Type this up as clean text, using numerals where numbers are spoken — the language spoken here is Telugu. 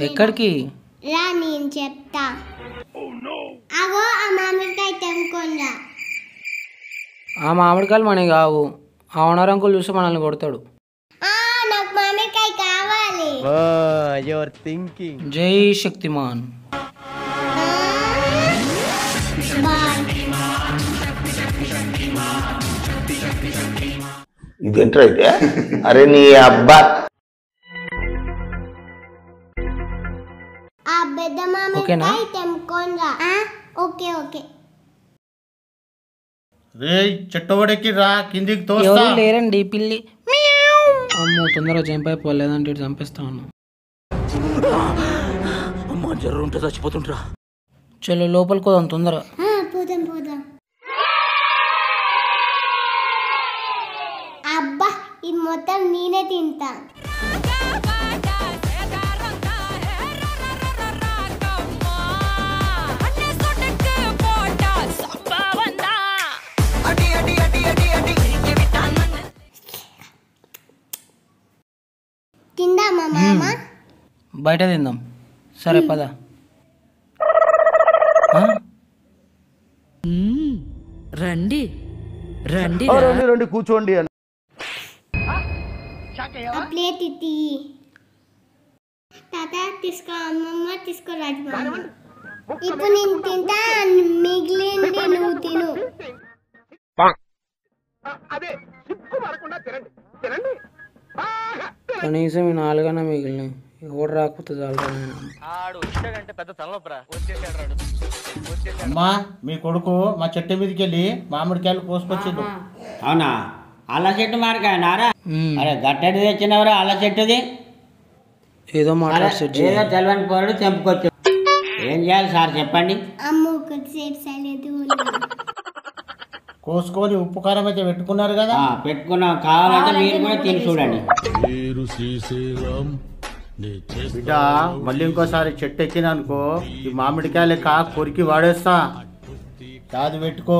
ఎక్కడికి రా నేను చెప్తా. అగో ఆ మామిడికాయ తెంపుకోండా. ఆ మామిడికాయలు మనకి కావు. ఆ ఓనర్ అంకుల్ చూసి మనల్ని కొడతాడు. నాకు మామిడికాయ కావాలి. జై శక్తిమాన్. ఇదేంట్రా అయితే? అరే నీ అబ్బా ఆ పెద్ద మామిడికాయ తెంపుకోండా. Okay okay. రే చెట్టోడెక్కి రా, కిందికి తోస్తా. లేరండి పిల్లి. అమ్మో తొందరగా జంప్ అయిపోలేదంటే చంపేస్తా ఉన్నా. అమ్మా జర్రు ఉంటే చచ్చిపోతుంటరా. చలో లోపలికి పోదాం తొందరగా. పోదాం పోదాం. అబ్బా ఇది మొత్తం నేనే తింటా. తిందామా మామ? బయట తిందాం. సరే పద. రండి రండి రండి కూర్చోండి. ప్లేట్ ఇట్టి తాత తీసుకో, అమ్మమ్మ తీసుకో, రాజమామ. ఇప్పుడు నేను తింటా, మిగిలింది నువ్వు తిను. కనీసం ఈ 4 అన్నా మిగిలినాయి. ఎవడు రాకపోతే చాలు. అమ్మా మీ కొడుకు మా చెట్టు మీదకి వెళ్ళి మామిడికాయలు కోసుకొచ్చిండు. అవునా? అల్ల చెట్టు మామిడికాయ నారా? అరే గట్టడి తెచ్చినవరా అల్ల చెట్టుది? ఏదో మాట్లాడు. ఏదో తెలవని పోరాడు తెంపుకొచ్చు. ఏం చేయాలి సార్ చెప్పండి. అమ్మ కొద్దిసేపు సైలెంట్ కోసుకొని ఉప్పు కారం అయితే పెట్టుకున్నారు కదా. పెట్టుకున్నాం. కావాలంటే మీరు కూడా తిని చూడండి. బిడ్డ మళ్ళీ ఇంకోసారి చెట్టు ఎక్కిన అనుకో, ఈ మామిడికాయలు కొరికి వాడేస్తా. కాదు పెట్టుకో.